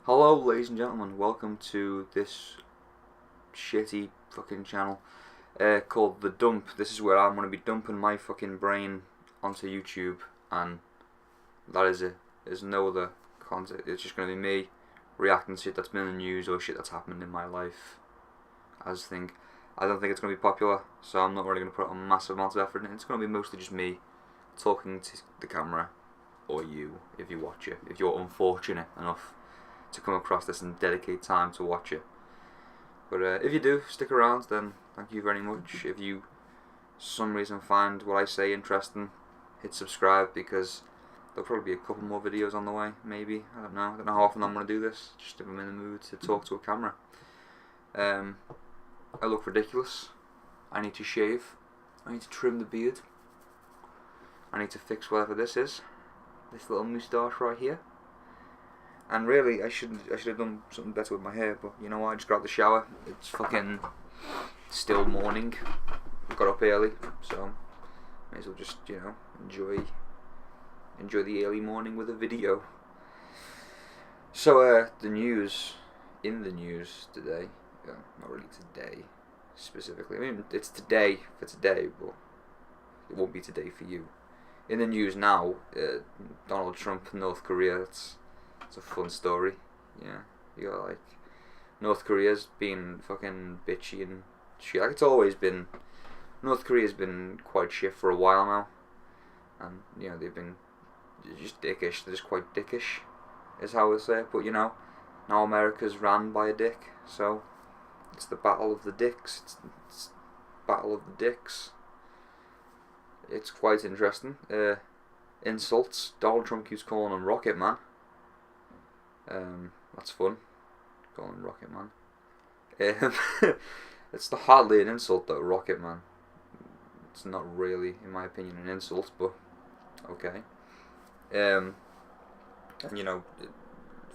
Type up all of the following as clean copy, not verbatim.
Hello, ladies and gentlemen. Welcome to this shitty fucking channel called The Dump. This is where I'm going to be dumping my fucking brain onto YouTube, and that is it. There's no other content. It's just going to be me reacting to shit that's been in the news or shit that's happened in my life. I don't think it's going to be popular, so I'm not really going to put a massive amount of effort in it. It's going to be mostly just me talking to the camera, or you, if you watch it, if you're unfortunate enough to come across this and dedicate time to watch it. But if you do stick around, then thank you very much. If you, for some reason, find what I say interesting, hit subscribe, because there'll probably be a couple more videos on the way, maybe. I don't know how often I'm going to do this, just if I'm in the mood to talk to a camera. I look ridiculous. I need to shave. I need to trim the beard. I need to fix whatever this is. This little moustache right here. And really, I should have done something better with my hair, but you know what, I just got out of the shower. It's fucking still morning. I got up early, so may as well just, enjoy the early morning with a video. So, in the news today, not really today, specifically. I mean, it's today for today, but it won't be today for you. In the news now, Donald Trump, North Korea, it's a fun story. Yeah, you got like North Korea's been fucking bitchy and shit. Like it's always been. North Korea's been quite shit for a while now, and they've been just dickish. They're just quite dickish, is how I say it. But now America's ran by a dick, so it's the battle of the dicks. It's battle of the dicks. It's quite interesting. Insults. Donald Trump keeps calling him Rocket Man. That's fun. Calling him Rocket Man. It's not hardly an insult though, Rocket Man. It's not really, in my opinion, an insult, but okay. And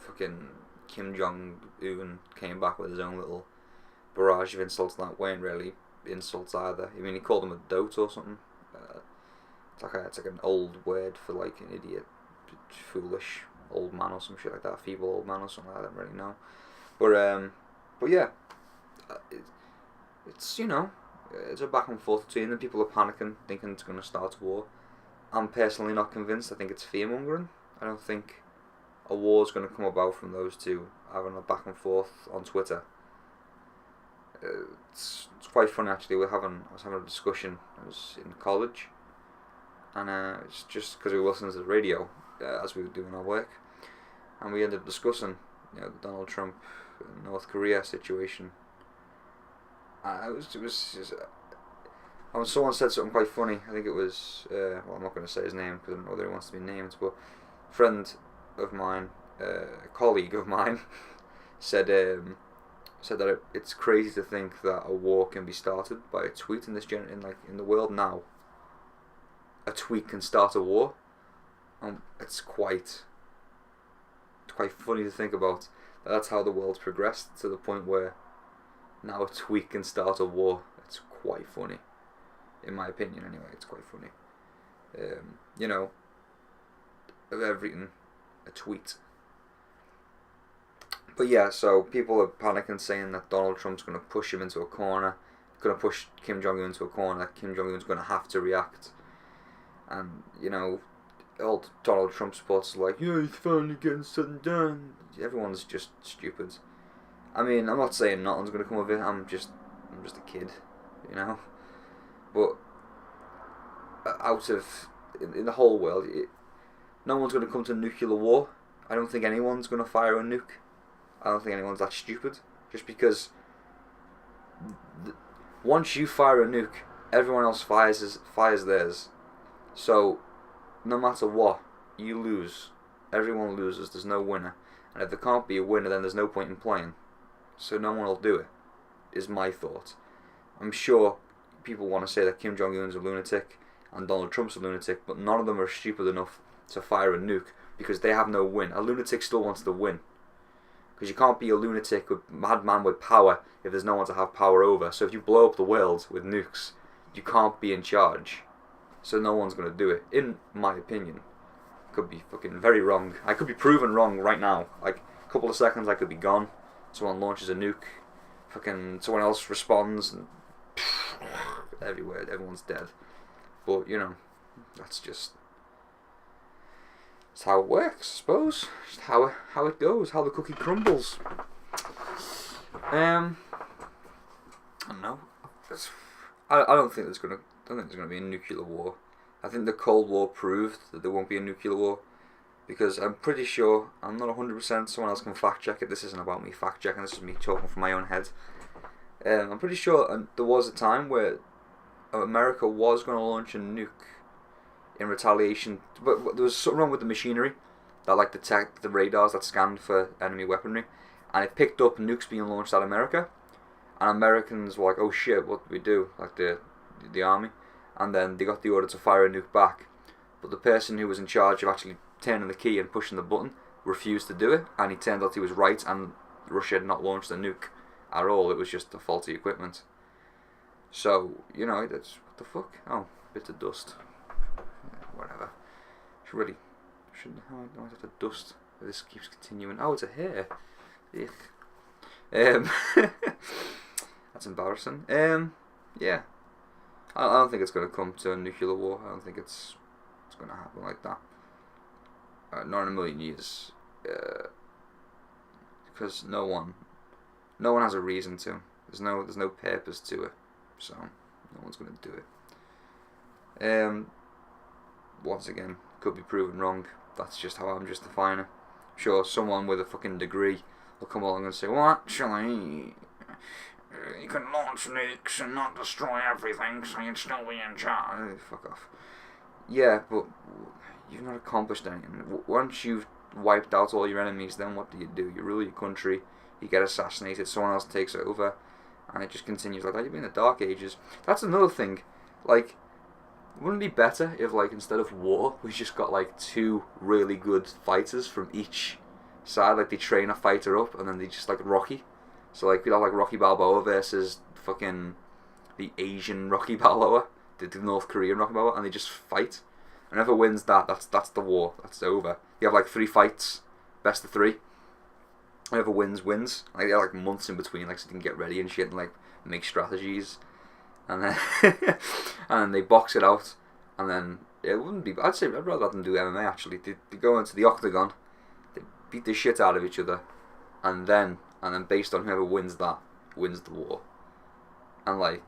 fucking Kim Jong-un came back with his own little barrage of insults that weren't really insults either. I mean, he called him a dote or something. It's like an old word for like an idiot, foolish old man or some shit like that, feeble old man or something. I don't really know, but yeah, it's it's a back and forth between them. People are panicking, thinking it's going to start a war. I'm personally not convinced. I think it's fear mongering. I don't think a war is going to come about from those two having a back and forth on Twitter. It's quite funny actually. I was having a discussion. I was in college, and it's just because we were listening to the radio as we were doing our work, and we ended up discussing the Donald Trump North Korea situation. Someone said something quite funny. I think it was I'm not going to say his name because I don't know whether he wants to be named, but a friend of mine, a colleague of mine, said that it's crazy to think that a war can be started by a tweet in in the world now. A tweet can start a war. It's quite funny to think about. That's how the world's progressed to the point where now a tweet can start a war. It's quite funny, in my opinion. Anyway, it's quite funny. Of everything, a tweet. But yeah, so people are panicking, saying that Donald Trump's going to push him into a corner, going to push Kim Jong-un into a corner, that Kim Jong-un's going to have to react. And, all Donald Trump supporters are like, yeah, he's finally getting something done. Everyone's just stupid. I mean, I'm not saying nothing's going to come of it, I'm just a kid, But, in the whole world, no one's going to come to nuclear war. I don't think anyone's going to fire a nuke. I don't think anyone's that stupid. Just because once you fire a nuke, everyone else fires theirs. So no matter what, you lose. Everyone loses. There's no winner. And if there can't be a winner, then there's no point in playing. So no one will do it, is my thought. I'm sure people want to say that Kim Jong-un's a lunatic and Donald Trump's a lunatic, but none of them are stupid enough to fire a nuke because they have no win. A lunatic still wants to win. Because you can't be a lunatic, madman with power if there's no one to have power over. So if you blow up the world with nukes, you can't be in charge. So no one's going to do it, in my opinion. Could be fucking very wrong. I could be proven wrong right now. Like, couple of seconds I could be gone. Someone launches a nuke, fucking someone else responds, and everywhere, everyone's dead. But you know, that's just it's how it works, I suppose. Just how it goes, how the cookie crumbles. I don't know. I don't think there's gonna be a nuclear war. I think the Cold War proved that there won't be a nuclear war, because I'm pretty sure, I'm not 100%, someone else can fact check it, this isn't about me fact checking, this is me talking from my own head. I'm pretty sure there was a time where America was going to launch a nuke in retaliation, but there was something wrong with the machinery that like detect the radars that scanned for enemy weaponry, and it picked up nukes being launched at America, and Americans were like, oh shit, what do we do, like the army, and then they got the order to fire a nuke back, but the person who was in charge of actually turning the key and pushing the button refused to do it, and he turned out he was right, and Russia had not launched a nuke at all, it was just a faulty equipment. So, you know, that's, what the fuck? Oh, bit of dust. Whatever. Shouldn't have to dust. This keeps continuing. Oh, it's a hair. That's embarrassing. Yeah. I don't think it's going to come to a nuclear war. I don't think it's going to happen like that. Not in a million years. Because no one has a reason to. There's no purpose to it. So no one's going to do it. Once again, could be proven wrong. That's just how I'm justifying it. Sure, someone with a fucking degree will come along and say, well, actually, you can launch nukes and not destroy everything, so you'd still be in charge. Fuck off. Yeah, but you've not accomplished anything. Once you've wiped out all your enemies, then what do? You rule your country, you get assassinated, someone else takes over, and it just continues like that. You've been in the Dark Ages. That's another thing. Like, wouldn't it be better if, like, instead of war, we just got, like, 2 really good fighters from each side? Like, they train a fighter up, and then they just, like, Rocky. So, like, we'd have, like, Rocky Balboa versus fucking the Asian Rocky Balboa, the North Korean Rocky Balboa, and they just fight. And whoever wins that's the war. That's over. You have, like, 3 fights, best of 3. Whoever wins, wins. Like, they have, like, months in between, like, so they can get ready and shit and, like, make strategies. And then and then they box it out, and then it wouldn't be. I'd rather them do MMA actually. They go into the octagon, they beat the shit out of each other, and then based on whoever wins that wins the war, and like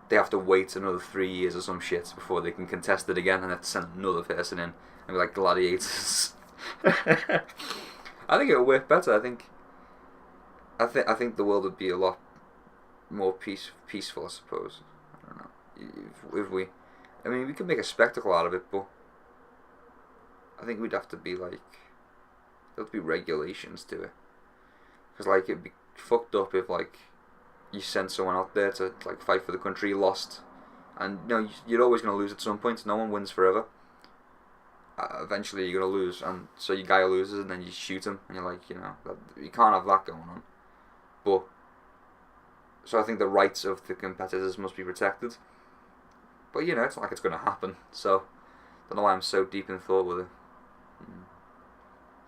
they have to wait another 3 years or some shit before they can contest it again, and have to send another person in and be like gladiators. I think it would work better. I think the world would be a lot more peaceful, I suppose. I don't know. If we could make a spectacle out of it, but I think we'd have to be like, there'd be regulations to it. Because like it'd be fucked up if like you sent someone out there to like fight for the country, lost, and you know you're always gonna lose at some point. No one wins forever. Eventually you're gonna lose, and so your guy loses, and then you shoot him, and you're like, you know, you can't have that going on. But so I think the rights of the competitors must be protected. But you know, it's not like it's going to happen. So I don't know why I'm so deep in thought with it.